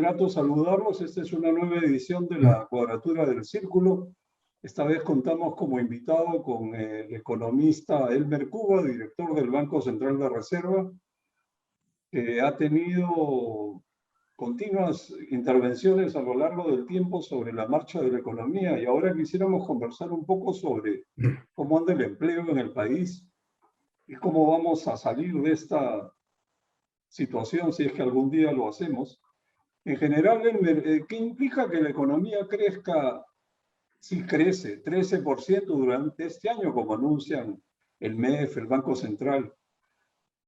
grato saludarlos. Esta es una nueva edición de la Cuadratura del Círculo. Esta vez contamos como invitado con el economista Elmer Cuba, director del Banco Central de Reserva, que ha tenido continuas intervenciones a lo largo del tiempo sobre la marcha de la economía. Y ahora quisiéramos conversar un poco sobre cómo anda el empleo en el país y cómo vamos a salir de esta situación, si es que algún día lo hacemos. En general, ¿qué implica que la economía crezca? Si crece 13% durante este año, como anuncian el MEF, el Banco Central.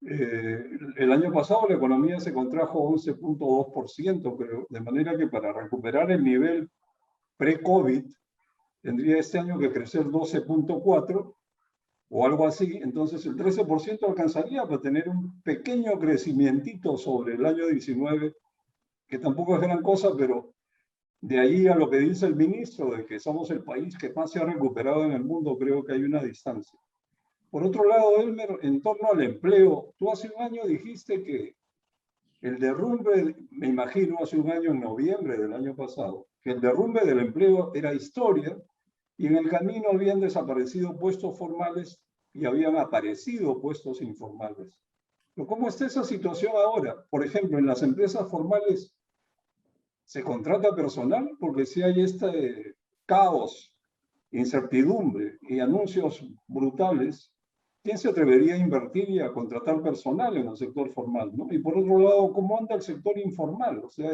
El año pasado la economía se contrajo 11,2%, pero de manera que para recuperar el nivel pre-COVID tendría este año que crecer 12,4% o algo así. Entonces el 13% alcanzaría para tener un pequeño crecimiento sobre el año 19, que tampoco es gran cosa, pero de ahí a lo que dice el ministro, de que somos el país que más se ha recuperado en el mundo, creo que hay una distancia. Por otro lado, Elmer, en torno al empleo, tú hace un año dijiste que el derrumbe, me imagino hace un año, en noviembre del año pasado, que el derrumbe del empleo era historia y en el camino habían desaparecido puestos formales y habían aparecido puestos informales. Pero ¿cómo está esa situación ahora? Por ejemplo, en las empresas formales, ¿se contrata personal? Porque si hay este caos, incertidumbre y anuncios brutales, ¿quién se atrevería a invertir y a contratar personal en el sector formal, ¿no? Y por otro lado, ¿cómo anda el sector informal? O sea,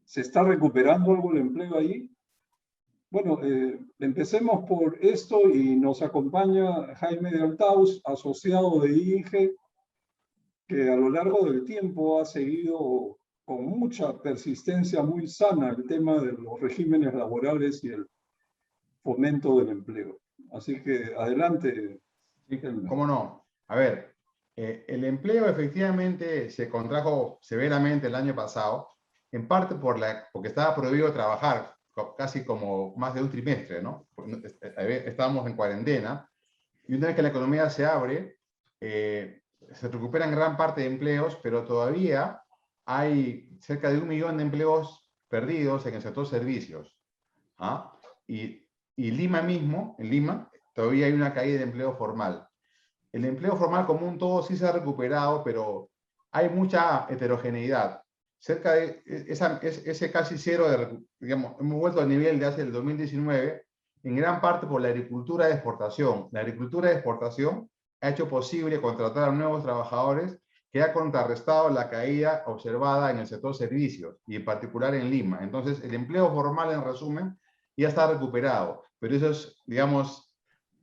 ¿se está recuperando algo el empleo ahí? Bueno, empecemos por esto y nos acompaña Jaime de Altaus, asociado de INGE, que a lo largo del tiempo ha seguido con mucha persistencia muy sana el tema de los regímenes laborales y el fomento del empleo. Así que adelante. Sí, ¿cómo no? A ver, el empleo efectivamente se contrajo severamente el año pasado, en parte porque estaba prohibido trabajar casi como más de un trimestre, ¿no? Estábamos en cuarentena, y una vez que la economía se abre, se recuperan gran parte de empleos, pero todavía hay cerca de 1 millón de empleos perdidos en el sector servicios. ¿Ah? Y Lima mismo, en Lima, todavía hay una caída de empleo formal. El empleo formal como un todo sí se ha recuperado, pero hay mucha heterogeneidad. Cerca de ese casi cero, digamos, hemos vuelto al nivel de hace el 2019, en gran parte por la agricultura de exportación. La agricultura de exportación ha hecho posible contratar a nuevos trabajadores, que ha contrarrestado la caída observada en el sector servicios y en particular en Lima. Entonces, el empleo formal, en resumen, ya está recuperado, pero eso es, digamos,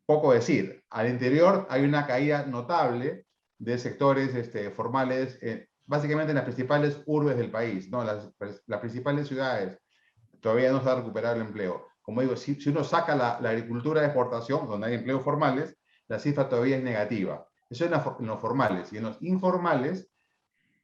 poco decir. Al interior hay una caída notable de sectores formales, básicamente en las principales urbes del país, ¿no? Las principales ciudades todavía no se ha recuperado el empleo. Como digo, si uno saca la agricultura de exportación, donde hay empleos formales, la cifra todavía es negativa. Eso en los formales. Y en los informales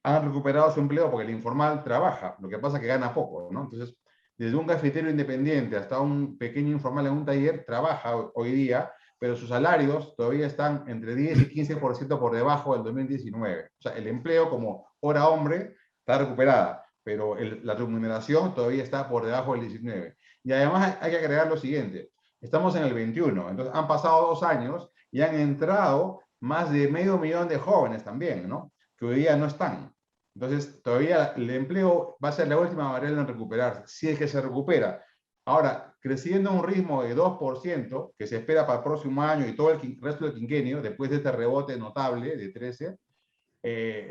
han recuperado su empleo porque el informal trabaja, lo que pasa es que gana poco, ¿no? Entonces, desde un cafetero independiente hasta un pequeño informal en un taller, trabaja hoy día, pero sus salarios todavía están entre 10 y 15% por debajo del 2019. O sea, el empleo como hora hombre está recuperada, pero la remuneración todavía está por debajo del 19. Y además hay que agregar lo siguiente, estamos en el 21, entonces han pasado 2 años y han entrado más de 500,000 de jóvenes también, ¿no? Que hoy día no están. Entonces, todavía el empleo va a ser la última variable en recuperarse, si es que se recupera. Ahora, creciendo a un ritmo de 2%, que se espera para el próximo año y todo el resto del quinquenio, después de este rebote notable de 13,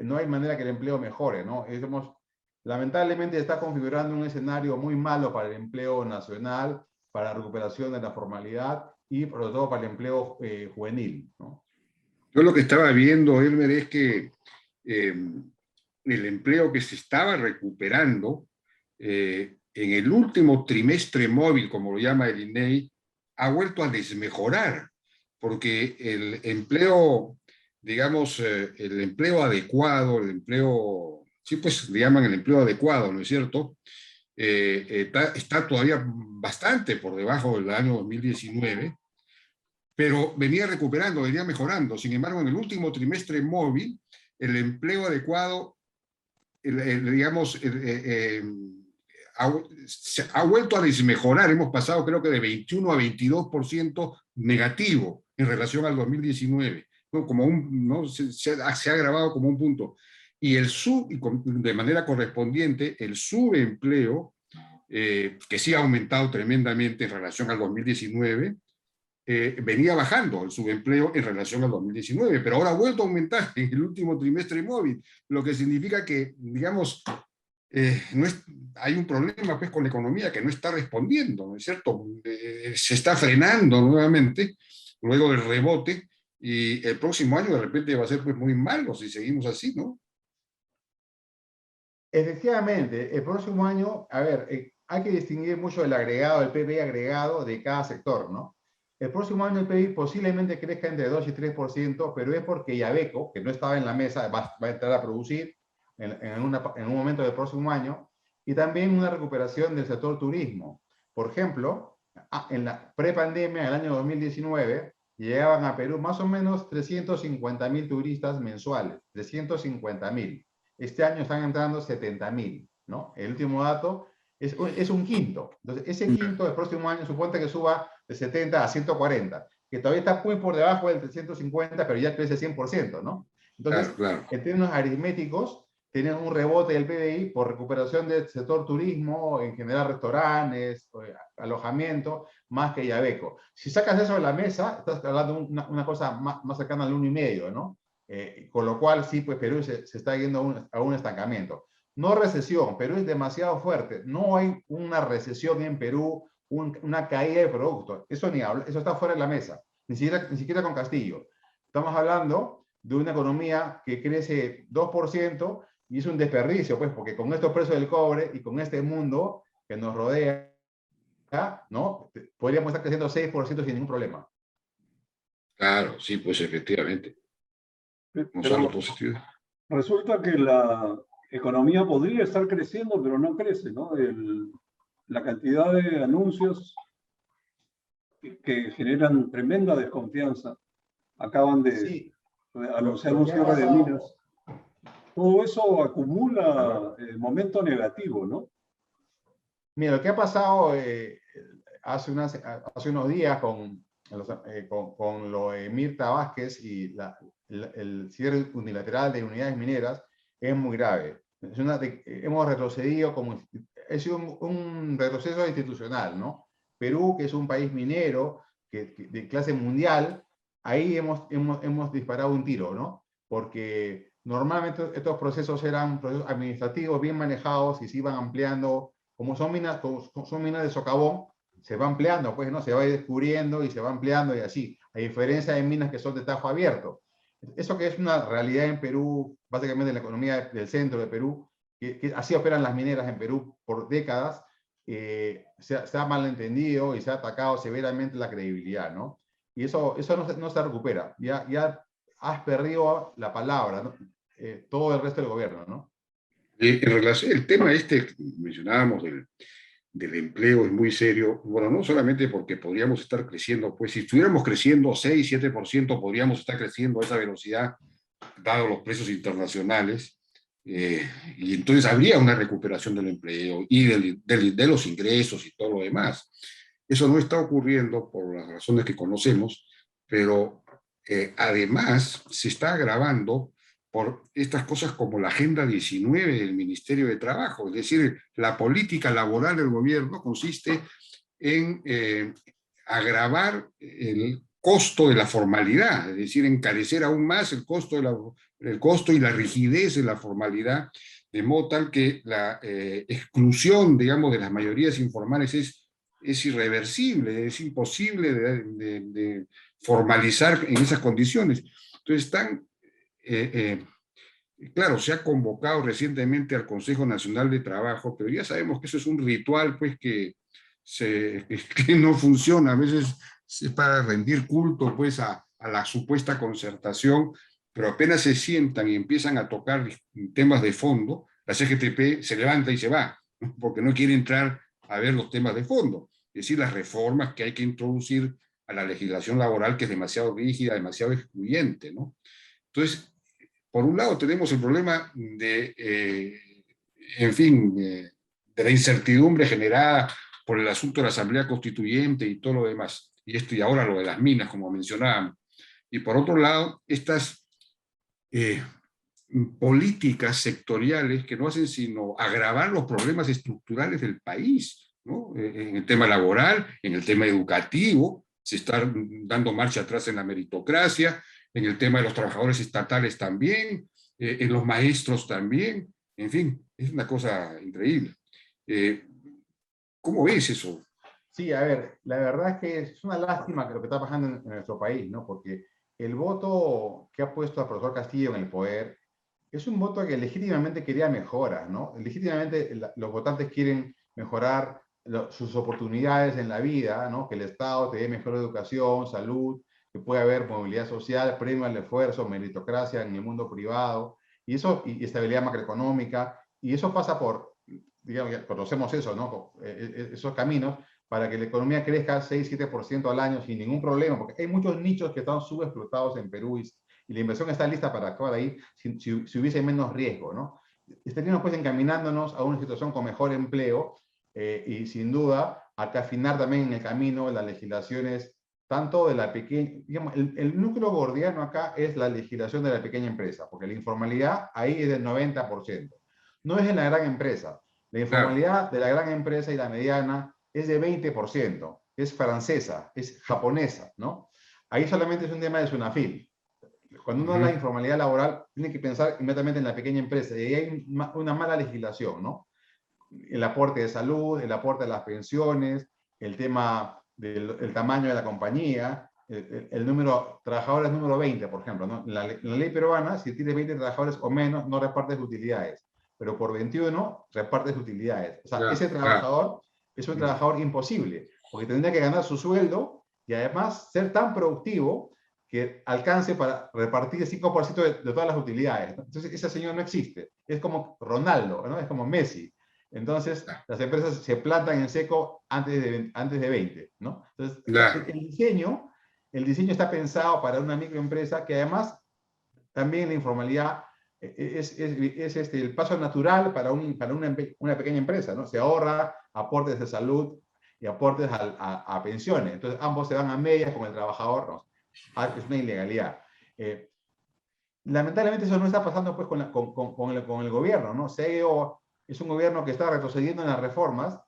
no hay manera que el empleo mejore, ¿no? Lamentablemente está configurando un escenario muy malo para el empleo nacional, para la recuperación de la formalidad y, sobre todo, para el empleo juvenil, ¿no? Yo lo que estaba viendo, Elmer, es que el empleo que se estaba recuperando en el último trimestre móvil, como lo llama el INEI, ha vuelto a desmejorar, porque el empleo, digamos, el empleo adecuado, el empleo, sí, pues le llaman el empleo adecuado, ¿no es cierto? Está todavía bastante por debajo del año 2019, pero venía recuperando, venía mejorando. Sin embargo, en el último trimestre móvil, el empleo adecuado digamos, se ha vuelto a desmejorar. Hemos pasado creo que de 21 a 22% negativo en relación al 2019. Como ¿no? se ha agravado como un punto. Y de manera correspondiente, el subempleo, que sí ha aumentado tremendamente en relación al 2019, venía bajando el subempleo en relación al 2019, pero ahora ha vuelto a aumentar en el último trimestre móvil, lo que significa que, digamos, hay un problema pues, con la economía que no está respondiendo, ¿no es cierto? Se está frenando nuevamente, luego del rebote, y el próximo año de repente va a ser pues, muy malo si seguimos así, ¿no? Efectivamente, el próximo año, a ver, hay que distinguir mucho el agregado, el PBI agregado de cada sector, ¿no? El próximo año el PBI posiblemente crezca entre 2 y 3%, pero es porque Yabeco, que no estaba en la mesa, va a entrar a producir en un momento del próximo año, y también una recuperación del sector turismo. Por ejemplo, en la prepandemia, en el año 2019, llegaban a Perú más o menos 350.000 turistas mensuales, 350.000. Este año están entrando 70.000, ¿no? El último dato es un quinto. Entonces, ese quinto del próximo año suponte que suba de 70 a 140, que todavía está muy por debajo del 350, pero ya crece 100%, ¿no? Entonces, Claro, claro. en términos aritméticos, tienen un rebote del PBI por recuperación del sector turismo, en general restaurantes, alojamiento, más que Yabeco. Si sacas eso de la mesa, estás hablando de una cosa más cercana al 1,5, ¿no? Con lo cual, sí, pues Perú se está yendo a un estancamiento. No recesión, Perú es demasiado fuerte. No hay una recesión en Perú, una caída de productos. Eso está fuera de la mesa, ni siquiera con Castillo. Estamos hablando de una economía que crece 2% y es un desperdicio, pues, porque con estos precios del cobre y con este mundo que nos rodea, ¿no? Podríamos estar creciendo 6% sin ningún problema. Claro, sí, pues efectivamente. Pero resulta que la economía podría estar creciendo, pero no crece, ¿no? La cantidad de anuncios que generan tremenda desconfianza. Acaban de anunciar un cierre de minas. Todo eso acumula momento negativo, ¿no? Mira, lo que ha pasado hace unos días con lo de Mirta Vázquez y el cierre unilateral de unidades mineras es muy grave. Hemos retrocedido, es un retroceso institucional, ¿no? Perú, que es un país minero de clase mundial, ahí hemos disparado un tiro, ¿no? Porque normalmente estos procesos eran procesos administrativos bien manejados y se iban ampliando, como son minas de socavón, se va ampliando, pues, ¿no? Se va descubriendo y se va ampliando y así, a diferencia de minas que son de tajo abierto. Eso que es una realidad en Perú, básicamente en la economía del centro de Perú, que así operan las mineras en Perú por décadas, se ha malentendido y se ha atacado severamente la credibilidad, ¿no? Y eso no se recupera. Ya has perdido la palabra, ¿no? Todo el resto del gobierno, ¿no? En relación, el tema este que mencionábamos del empleo es muy serio, bueno, no solamente porque podríamos estar creciendo, pues si estuviéramos creciendo 6, 7%, podríamos estar creciendo a esa velocidad, dado los precios internacionales, y entonces habría una recuperación del empleo y de los ingresos y todo lo demás. Eso no está ocurriendo por las razones que conocemos, pero además se está agravando por estas cosas como la Agenda 19 del Ministerio de Trabajo. Es decir, la política laboral del gobierno consiste en agravar el costo de la formalidad, es decir, encarecer aún más el costo y la rigidez de la formalidad, de modo tal que la exclusión, digamos, de las mayorías informales es irreversible, es imposible de formalizar en esas condiciones. Entonces están... claro, se ha convocado recientemente al Consejo Nacional de Trabajo, pero ya sabemos que eso es un ritual pues, que no funciona. A veces es para rendir culto pues, a la supuesta concertación, pero apenas se sientan y empiezan a tocar temas de fondo, la CGTP se levanta y se va, ¿no? Porque no quiere entrar a ver los temas de fondo, es decir, las reformas que hay que introducir a la legislación laboral, que es demasiado rígida, demasiado excluyente, ¿no? Entonces, por un lado tenemos el problema de en fin, de la incertidumbre generada por el asunto de la Asamblea Constituyente y todo lo demás. Y ahora lo de las minas, como mencionábamos. Y por otro lado, estas políticas sectoriales que no hacen sino agravar los problemas estructurales del país, ¿no? En el tema laboral, en el tema educativo, se está dando marcha atrás en la meritocracia, en el tema de los trabajadores estatales también, en los maestros también, en fin, es una cosa increíble. ¿Cómo ves eso? Sí, a ver, la verdad es que es una lástima que lo que está pasando en nuestro país, ¿no? Porque el voto que ha puesto al profesor Castillo en el poder es un voto que legítimamente quería mejoras, ¿no? Legítimamente los votantes quieren mejorar sus oportunidades en la vida, ¿no? Que el Estado te dé mejor educación, salud, que pueda haber movilidad social, premio al esfuerzo, meritocracia en el mundo privado, y eso, y estabilidad macroeconómica, y eso pasa por, digamos, conocemos eso, ¿no? Esos caminos, para que la economía crezca 6-7% al año sin ningún problema, porque hay muchos nichos que están subexplotados en Perú y la inversión está lista para actuar ahí si hubiese menos riesgo, ¿no? Estaríamos pues encaminándonos a una situación con mejor empleo y sin duda hay que afinar también en el camino las legislaciones tanto de la pequeña, digamos, el núcleo gordiano acá es la legislación de la pequeña empresa, porque la informalidad ahí es del 90%. No es en la gran empresa. La informalidad de la gran empresa y la mediana es de 20%, es francesa, es japonesa, ¿no? Ahí solamente es un tema de SUNAFIL. Cuando uno habla de informalidad laboral, tiene que pensar inmediatamente en la pequeña empresa, y ahí hay una mala legislación, ¿no? El aporte de salud, el aporte de las pensiones, el tema del tamaño de la compañía, el número, trabajadores número 20, por ejemplo, ¿no? En la ley peruana, si tienes 20 trabajadores o menos, no repartes utilidades, pero por 21 repartes utilidades. O sea, ese trabajador es un trabajador imposible, porque tendría que ganar su sueldo y además ser tan productivo que alcance para repartir el 5% de todas las utilidades. Entonces, ese señor no existe. Es como Ronaldo, ¿no? Es como Messi. Entonces, las empresas se plantan en seco antes de 20, ¿no? Entonces, el diseño está pensado para una microempresa que además también la informalidad es el paso natural para una pequeña empresa, ¿no? Se ahorra aportes de salud y aportes a pensiones. Entonces, ambos se van a medias con el trabajador, ¿no? Es una ilegalidad. Lamentablemente eso no está pasando pues con el gobierno, ¿no? Es un gobierno que está retrocediendo en las reformas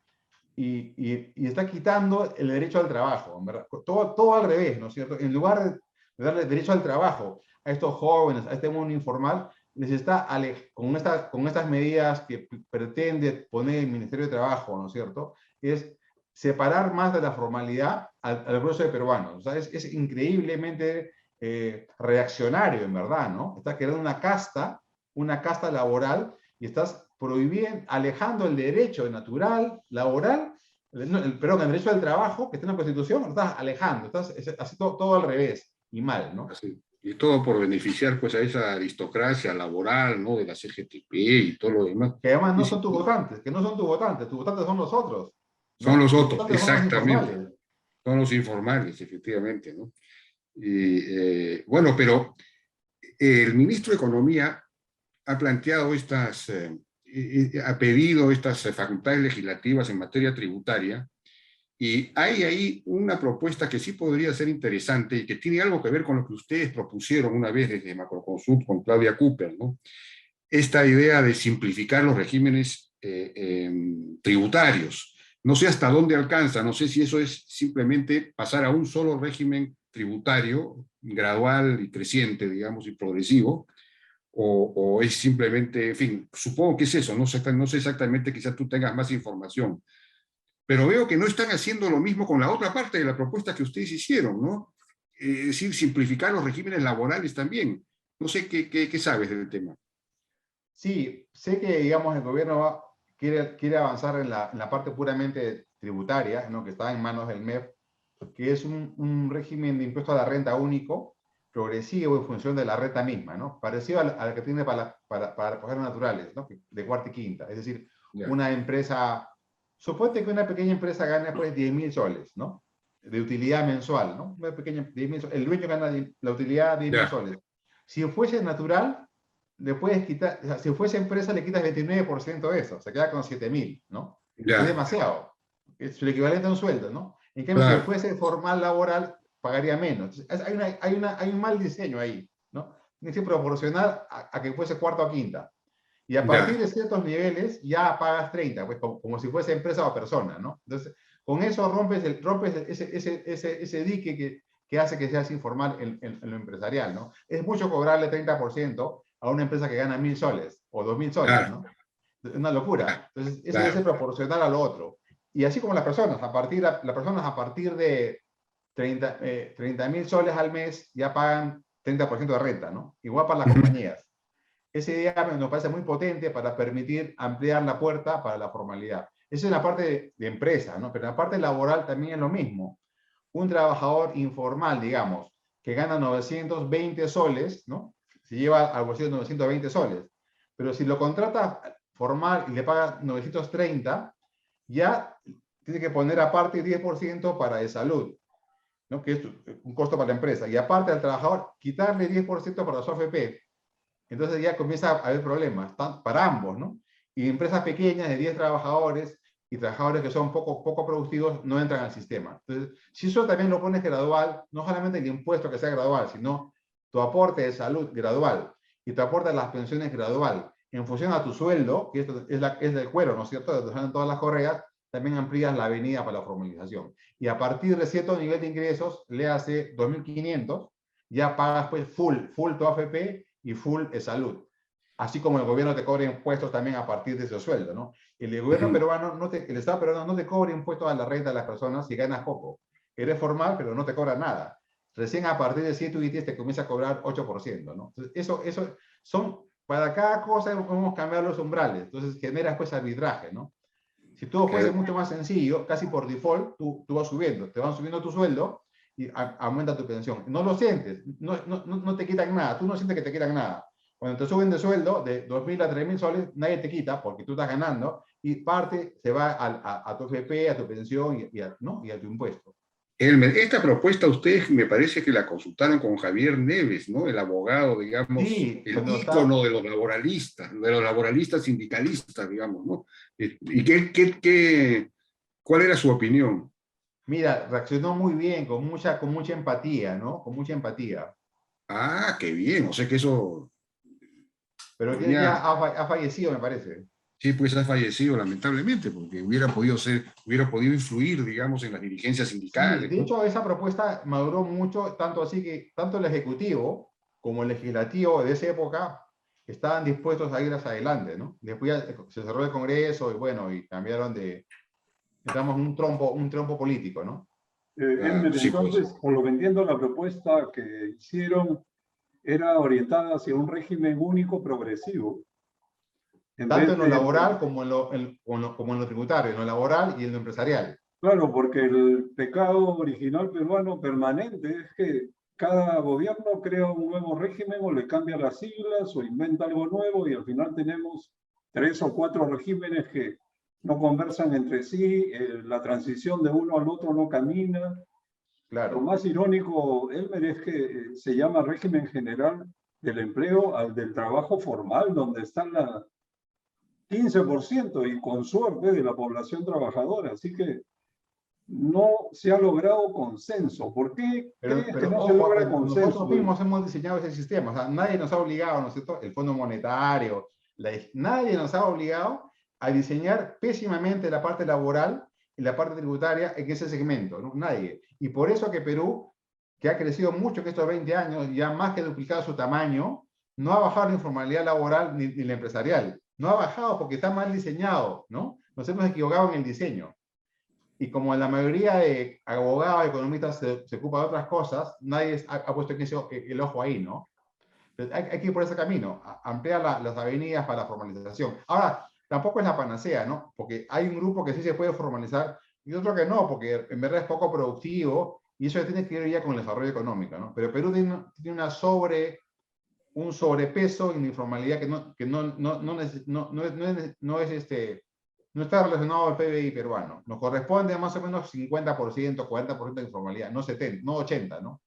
y está quitando el derecho al trabajo, ¿verdad? Todo al revés, ¿no es cierto? En lugar de darle derecho al trabajo a estos jóvenes, a este mundo informal, les está con estas medidas que pretende poner el Ministerio de Trabajo, ¿no es cierto? Es separar más de la formalidad al grueso de peruanos. O sea, es increíblemente reaccionario, en verdad, ¿no? Está creando una casta laboral y estás prohibiendo, alejando el derecho natural, laboral, perdón, el derecho al trabajo que está en la Constitución, lo estás alejando, estás haciendo todo al revés y mal, ¿no? Así. Y todo por beneficiar pues a esa aristocracia laboral, ¿no? De la CGTP y todo lo demás. Que además no son tus votantes, que no son tus votantes son los otros, ¿no? Son los Tus otros, votantes son los exactamente. informales. Son los informales, efectivamente, ¿no? Y, bueno, pero el ministro de Economía ha planteado ha pedido estas facultades legislativas en materia tributaria, y hay ahí una propuesta que sí podría ser interesante y que tiene algo que ver con lo que ustedes propusieron una vez desde Macroconsult con Claudia Cooper, ¿no? Esta idea de simplificar los regímenes tributarios. No sé hasta dónde alcanza, no sé si eso es simplemente pasar a un solo régimen tributario, gradual y creciente, digamos, y progresivo, o es simplemente, en fin, supongo que es eso, no sé exactamente, quizás tú tengas más información, pero veo que no están haciendo lo mismo con la otra parte de la propuesta que ustedes hicieron, ¿no? Es decir, simplificar los regímenes laborales también. No sé qué sabes del tema. Sí, sé que, digamos, el gobierno quiere avanzar en la parte puramente tributaria, ¿no? Que está en manos del MEF, que es un régimen de impuesto a la renta único, progresivo en función de la renta misma, ¿no? Parecido al que tiene para recursos naturales, ¿no? De cuarta y quinta. Es decir, una empresa, suponte que una pequeña empresa gana pues 10.000 soles, ¿no? De utilidad mensual, ¿no? Una pequeña, 10.000 soles. El dueño gana la utilidad de 10.000 soles. Si fuese natural, le puedes quitar, o sea, si fuese empresa le quitas 29% de eso, se queda con 7.000, ¿no? Es Ya, demasiado. Es el equivalente a un sueldo, ¿no? En cambio, si claro, fuese formal laboral, pagaría menos. Entonces, hay un mal diseño ahí, ¿no? Tiene que proporcionar a que fuese cuarta o quinta. Y a partir ya, de ciertos niveles ya pagas 30, pues como si fuese empresa o persona, ¿no? Entonces, con eso rompes ese dique que hace que seas informal en lo empresarial, ¿no? Es mucho cobrarle 30% a una empresa que gana 1.000 soles o 2.000 soles, claro, ¿no? Es una locura. Entonces, eso debe claro. ser proporcional a lo otro. Y así como las personas, las personas a partir de 30.000 soles al mes ya pagan 30% de renta, ¿no? Igual para las Ujú. compañías. Esa idea nos parece muy potente para permitir ampliar la puerta para la formalidad. Eso es la parte de empresa, ¿no? Pero en la parte laboral también es lo mismo. Un trabajador informal, digamos, que gana 920 soles, ¿no? Se lleva al bolsillo 920 soles. Pero si lo contrata formal y le paga 930, ya tiene que poner aparte 10% para de salud, ¿no? Que es un costo para la empresa. Y aparte al trabajador, quitarle 10% para su AFP. Entonces ya comienza a haber problemas para ambos, ¿no? Y empresas pequeñas de 10 trabajadores y trabajadores que son poco productivos no entran al sistema. Entonces, si eso también lo pones gradual, no solamente el impuesto que sea gradual, sino tu aporte de salud gradual y tu aporte a las pensiones gradual, en función a tu sueldo, que esto es del cuero, ¿no es cierto? Te salen todas las correas, también amplías la avenida para la formalización. Y a partir de cierto nivel de ingresos, le hace 2.500, ya pagas pues full tu AFP y full es salud. Así como el gobierno te cobra impuestos también a partir de ese sueldo, ¿no? El gobierno Ujú. peruano, el Estado peruano no te cobra impuestos a la renta de las personas si ganas poco. Eres formal, pero no te cobra nada. Recién a partir de 7 UITs te comienza a cobrar 8%, ¿no? Entonces, eso son, para cada cosa podemos cambiar los umbrales. Entonces, generas pues arbitraje, ¿no? Si todo fuese Claro. mucho más sencillo, casi por default, tú vas subiendo, te van subiendo tu sueldo y aumenta tu pensión. No lo sientes, no te quitan nada, tú no sientes que te quitan nada. Cuando te suben de sueldo de 2.000 a 3.000 soles, nadie te quita porque tú estás ganando y parte se va a tu FP, a tu pensión ¿no? y a tu impuesto. Elmer, esta propuesta ustedes me parece que la consultaron con Javier Neves, ¿no? El abogado, digamos, Sí, el cuando está, ícono de los laboralistas sindicalistas, digamos, ¿no? ¿Y cuál era su opinión? mira, reaccionó muy bien, con mucha empatía, ¿no? Con mucha empatía. Ah, qué bien, o sea que eso Pero ya tenía, ha fallecido, me parece. sí, pues ha fallecido lamentablemente, porque hubiera podido influir, digamos, en las dirigencias Sí, sindicales, de ¿no? hecho esa propuesta maduró mucho, tanto así que tanto el Ejecutivo como el Legislativo de esa época estaban dispuestos a ir hacia adelante, ¿no? Después ya se cerró el Congreso y bueno, y cambiaron entramos en un trompo político, ¿no? Claro, Elmer, sí, pues. entonces, por lo que entiendo, la propuesta que hicieron era orientada hacia un régimen único progresivo, en Tanto vez en lo de, laboral como en lo tributario, en lo laboral y en lo empresarial. claro, porque el pecado original peruano permanente es que cada gobierno crea un nuevo régimen o le cambia las siglas o inventa algo nuevo y al final tenemos 3 o 4 regímenes que no conversan entre sí, la transición de uno al otro no camina. Lo Claro. más irónico, Elmer, es que se llama régimen general del empleo al del trabajo formal, donde está la 15% y con suerte de la población trabajadora. Así que no se ha logrado consenso. ¿Por qué crees que Pero no se ojo, logra nosotros consenso? mismos hemos diseñado ese sistema. O sea, nadie nos ha obligado, ¿no es cierto? El Fondo Monetario, nadie nos ha obligado a diseñar pésimamente la parte laboral y la parte tributaria en ese segmento, ¿no? Nadie. Y por eso que Perú, que ha crecido mucho en estos 20 años, ya más que duplicado su tamaño, no ha bajado la informalidad laboral ni la empresarial. No ha bajado porque está mal diseñado, ¿no? Nos hemos equivocado en el diseño. Y como la mayoría de abogados, economistas se ocupa de otras cosas, nadie ha puesto el ojo ahí, ¿no? Entonces, hay que ir por ese camino, ampliar las avenidas para la formalización. Ahora, tampoco es la panacea, ¿no? Porque hay un grupo que sí se puede formalizar y otro que no, porque en verdad es poco productivo y eso tiene que ver ya con el desarrollo económico, ¿no? Pero Perú tiene un sobrepeso en la informalidad que no está relacionado al PBI peruano. Nos corresponde más o menos 50%, 40% de informalidad, no 70, no 80, ¿no?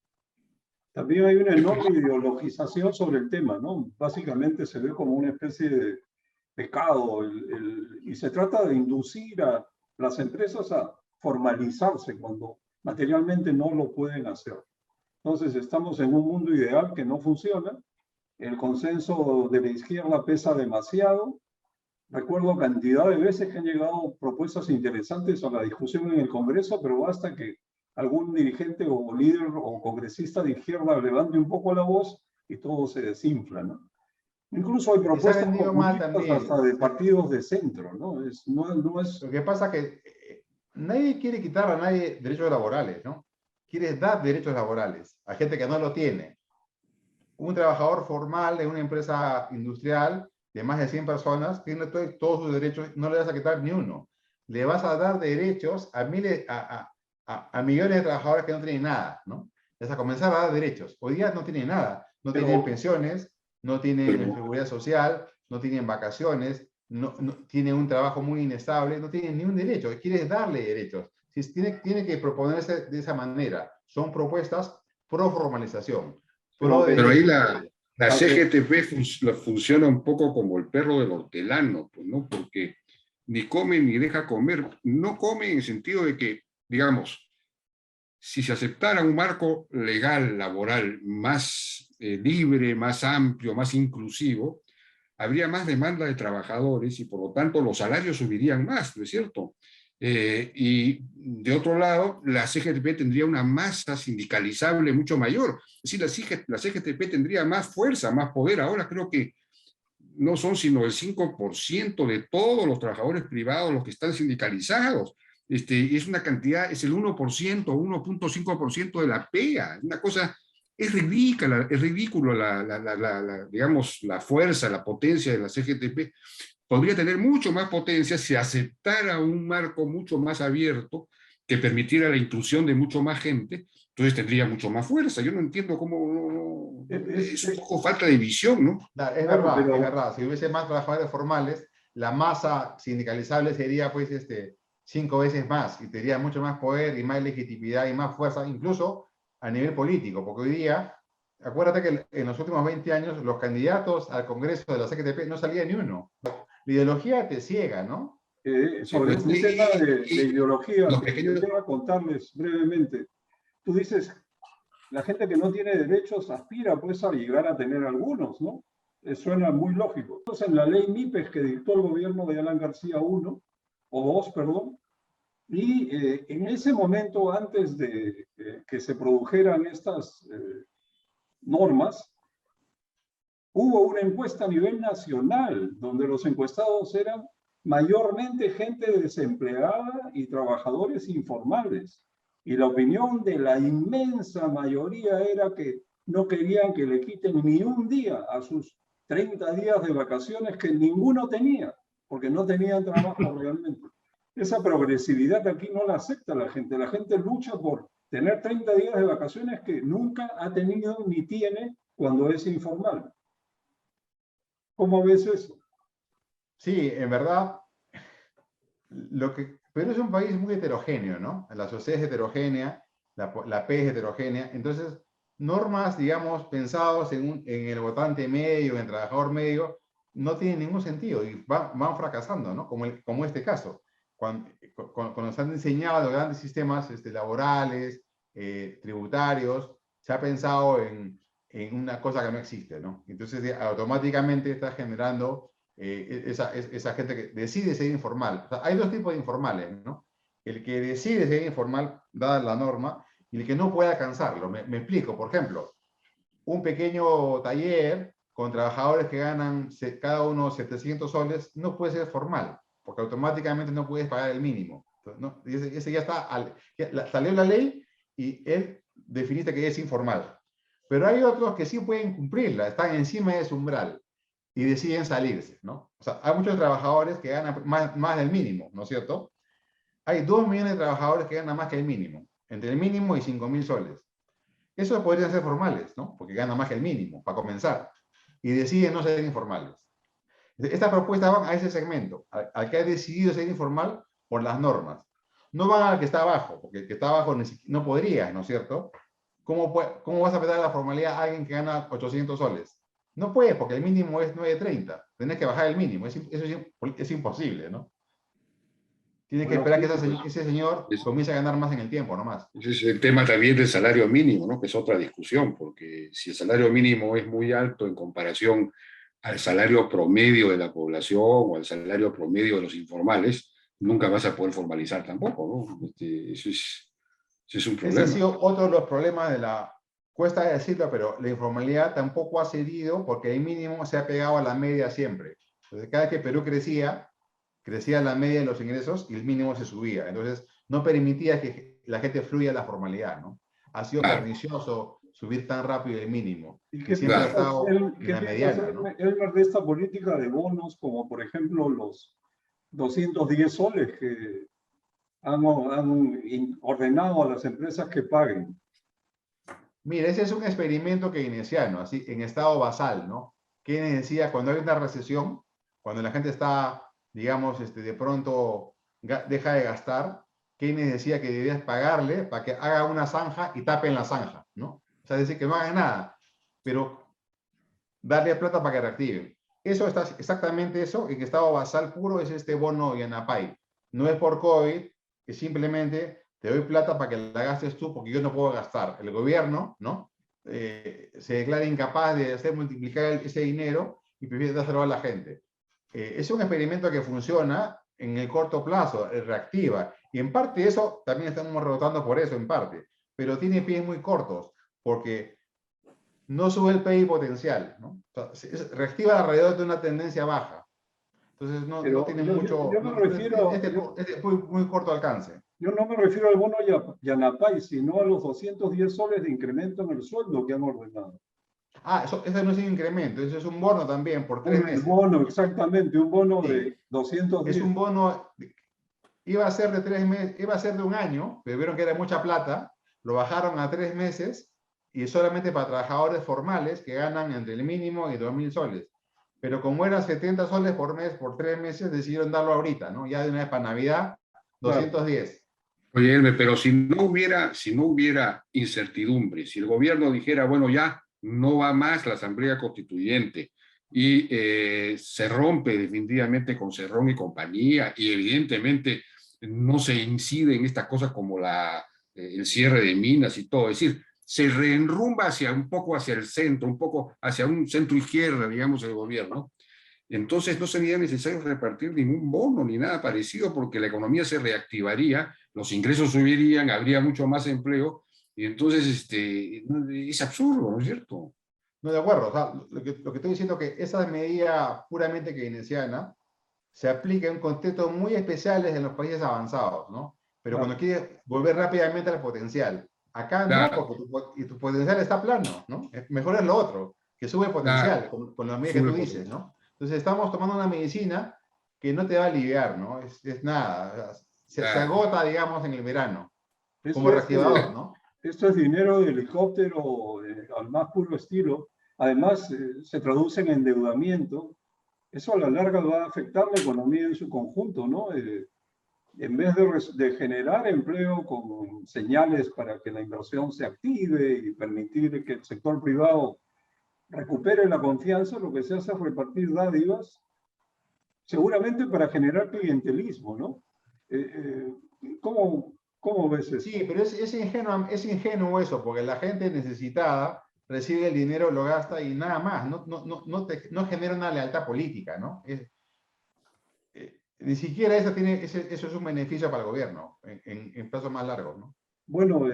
También hay una enorme ideologización sobre el tema, ¿no? Básicamente se ve como una especie de pecado y se trata de inducir a las empresas a formalizarse cuando materialmente no lo pueden hacer. Entonces estamos en un mundo ideal que no funciona, el consenso de la izquierda pesa demasiado. Recuerdo cantidad de veces que han llegado propuestas interesantes a la discusión en el Congreso, pero basta que algún dirigente o líder o congresista de izquierda levante un poco la voz y todo se desinfla, ¿no? Incluso hay Y se ha propuestas vendido mal populistas también. hasta de partidos de centro, ¿no? No es... Lo que pasa es que nadie quiere quitar a nadie derechos laborales, ¿no? Quiere dar derechos laborales a gente que no lo tiene. Un trabajador formal de una empresa industrial de más de 100 personas tiene todos sus derechos, no le vas a quitar ni uno. Le vas a dar derechos a millones de trabajadores que no tienen nada, ¿no? Les vas a comenzar a dar derechos. Hoy día no tienen nada, no tienen pensiones, no tienen seguridad social, no tienen vacaciones, no tienen un trabajo muy inestable, no tienen ni un derecho. Quieres darle derechos. Si tiene que proponerse de esa manera. Son propuestas pro formalización. Pero ahí la CGTP funciona un poco como el perro del hortelano, pues, ¿no? Porque ni come ni deja comer. No come en el sentido de que, digamos, si se aceptara un marco legal, laboral, más libre, más amplio, más inclusivo, habría más demanda de trabajadores y por lo tanto los salarios subirían más, ¿no es cierto? Y de otro lado, la CGTP tendría una masa sindicalizable mucho mayor. Es decir, la CGTP tendría más fuerza, más poder. Ahora creo que no son sino el 5% de todos los trabajadores privados los que están sindicalizados. Es una cantidad, es el 1%, 1.5% de la PEA. Una cosa, es ridículo digamos, la fuerza, la potencia de la CGTP. Podría tener mucho más potencia si aceptara un marco mucho más abierto que permitiera la inclusión de mucho más gente, entonces tendría mucho más fuerza. Yo no entiendo cómo... es un poco falta de visión, ¿no? Es verdad, es verdad. Si hubiese más trabajadores formales, la masa sindicalizable sería pues 5 veces más y tendría mucho más poder y más legitimidad y más fuerza, incluso a nivel político, porque hoy día, acuérdate que en los últimos 20 años los candidatos al Congreso de la CGTP no salía ni uno. La ideología te ciega, ¿no? Sobre este tema de ideología, quisiera contarles brevemente. Tú dices, la gente que no tiene derechos aspira pues a llegar a tener algunos, ¿no? Suena muy lógico. Entonces, en la ley MIPES que dictó el gobierno de Alan García I, o 2, perdón, y en ese momento, antes de que se produjeran estas normas, hubo una encuesta a nivel nacional donde los encuestados eran mayormente gente desempleada y trabajadores informales. Y la opinión de la inmensa mayoría era que no querían que le quiten ni un día a sus 30 días de vacaciones que ninguno tenía, porque no tenían trabajo realmente. Esa progresividad aquí no la acepta la gente. La gente lucha por tener 30 días de vacaciones que nunca ha tenido ni tiene cuando es informal. ¿Cómo ves eso? Sí, en verdad, Perú es un país muy heterogéneo, ¿no? La sociedad es heterogénea, la P es heterogénea, entonces normas, digamos, pensados en el votante medio, en el trabajador medio, no tienen ningún sentido y van fracasando, ¿no? Como este caso. Cuando se han diseñado los grandes sistemas laborales, tributarios, se ha pensado en una cosa que no existe, ¿no? Entonces automáticamente está generando esa gente que decide ser informal. O sea, hay dos tipos de informales, ¿no? El que decide ser informal, dada la norma, y el que no puede alcanzarlo. Me explico, por ejemplo, un pequeño taller con trabajadores que ganan cada uno 700 soles, no puede ser formal, porque automáticamente no puedes pagar el mínimo, ¿no? Ese ya está, salió la ley y él definiste que es informal. Pero hay otros que sí pueden cumplirla, están encima de ese umbral y deciden salirse, ¿no? O sea, hay muchos trabajadores que ganan más del mínimo, ¿no es cierto? Hay 2 millones de trabajadores que ganan más que el mínimo, entre el mínimo y 5.000 soles. Esos podrían ser formales, ¿no? Porque ganan más que el mínimo, para comenzar. Y deciden no ser informales. Estas propuestas van a ese segmento, al que ha decidido ser informal por las normas. No van al que está abajo, porque el que está abajo no podría, ¿no es cierto?, ¿cómo vas a afectar la formalidad a alguien que gana 800 soles? No puedes, porque el mínimo es 9.30. Tenés que bajar el mínimo. Eso es imposible, ¿no? Tienes que Bueno, esperar que Jaime, ese señor Es- comience a ganar más en el tiempo, nomás. Ese es el tema también del salario mínimo, ¿no? Que es otra discusión, porque si el salario mínimo es muy alto en comparación al salario promedio de la población o al salario promedio de los informales, nunca vas a poder formalizar tampoco, ¿no? Ese es un Ese ha problema. sido otro de los problemas de cuesta decirlo, pero la informalidad tampoco ha cedido porque el mínimo se ha pegado a la media siempre. Entonces, cada vez que Perú crecía la media de los ingresos y el mínimo se subía. Entonces, no permitía que la gente fluya a la formalidad, ¿no? Ha sido Claro, pernicioso subir tan rápido el mínimo, ¿y que qué siempre ha claro. piensas, estado en qué la piensas, mediana, ¿no? Elmer, de esta política de bonos, como por ejemplo los 210 soles que han ordenado a las empresas que paguen? Mira, ese es un experimento keynesiano, así, en estado basal, ¿no? Keynes decía, cuando hay una recesión, cuando la gente está, digamos, de pronto deja de gastar, Keynes decía que debías pagarle para que haga una zanja y tape en la zanja, ¿no? O sea, decir que no haga nada, pero darle plata para que reactiven. Eso está exactamente eso, en estado basal puro es este bono Yanapay. No es por COVID, es simplemente te doy plata para que la gastes tú porque yo no puedo gastar. El gobierno, ¿no? Se declara incapaz de hacer multiplicar ese dinero y prefiere dárselo a la gente. Es un experimento que funciona en el corto plazo, reactiva. Y en parte eso, también estamos rebotando por eso, en parte. Pero tiene pies muy cortos, porque no sube el PIB potencial, ¿no? O sea, reactiva alrededor de una tendencia baja. Entonces no Pero tiene mucho, yo me refiero, es muy corto alcance. yo no me refiero al bono Yanapay, sino a los 210 soles de incremento en el sueldo que han ordenado. Eso no es un incremento, eso es un bono también por 3 meses. Bono, exactamente, un bono Sí, de 210. es un bono, iba a ser de 3 meses, iba a ser de un año, pero vieron que era mucha plata, lo bajaron a 3 meses y solamente para trabajadores formales que ganan entre el mínimo y 2.000 soles. Pero como eran 70 soles por mes, por 3 meses, decidieron darlo ahorita, ¿no? Ya de una vez para Navidad, Claro, 210. Oye, Elmer, pero si no hubiera incertidumbre, si el gobierno dijera, bueno, ya no va más la Asamblea Constituyente y se rompe definitivamente con Cerrón y compañía y evidentemente no se incide en estas cosas como el cierre de minas y todo, es decir, se reenrumba hacia un poco hacia el centro, un poco hacia un centro izquierda, digamos, el gobierno. Entonces no sería necesario repartir ningún bono ni nada parecido porque la economía se reactivaría, los ingresos subirían, habría mucho más empleo y entonces es absurdo, ¿no es cierto? No, de acuerdo. O sea, lo que estoy diciendo es que esa medida puramente keynesiana se aplica en contextos muy especiales en los países avanzados, ¿no? Pero cuando claro, quieres volver rápidamente al potencial. Acá no, Claro, porque tu potencial está plano, ¿no? Mejor es lo otro, que sube claro, potencial, con la medida que sube tú dices, potencial. ¿no? Entonces estamos tomando una medicina que no te va a aliviar, ¿no? Es nada, se Claro, agota, digamos, en el verano, eso como es, reactivador, ¿no? esto es dinero de helicóptero al más puro estilo. Además, se traduce en endeudamiento. Eso a la larga va a afectar la economía en su conjunto, ¿no? En vez de generar empleo con señales para que la inversión se active y permitir que el sector privado recupere la confianza, lo que se hace es repartir dádivas, seguramente para generar clientelismo, ¿no? ¿Cómo ves Sí, esto? pero es ingenuo eso, porque la gente necesitada recibe el dinero, lo gasta y nada más, no genera una lealtad política, ¿no? Ni siquiera eso es un beneficio para el gobierno en plazos más largos, ¿no? Bueno,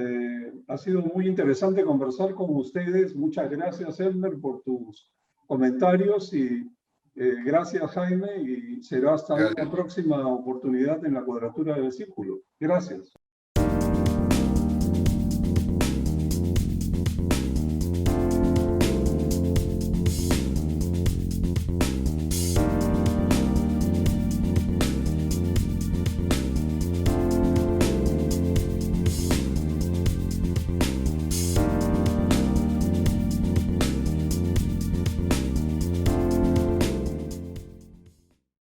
ha sido muy interesante conversar con ustedes. Muchas gracias, Elmer, por tus comentarios y gracias, Jaime, y será hasta una gracias. próxima oportunidad en la Cuadratura del Círculo. Gracias.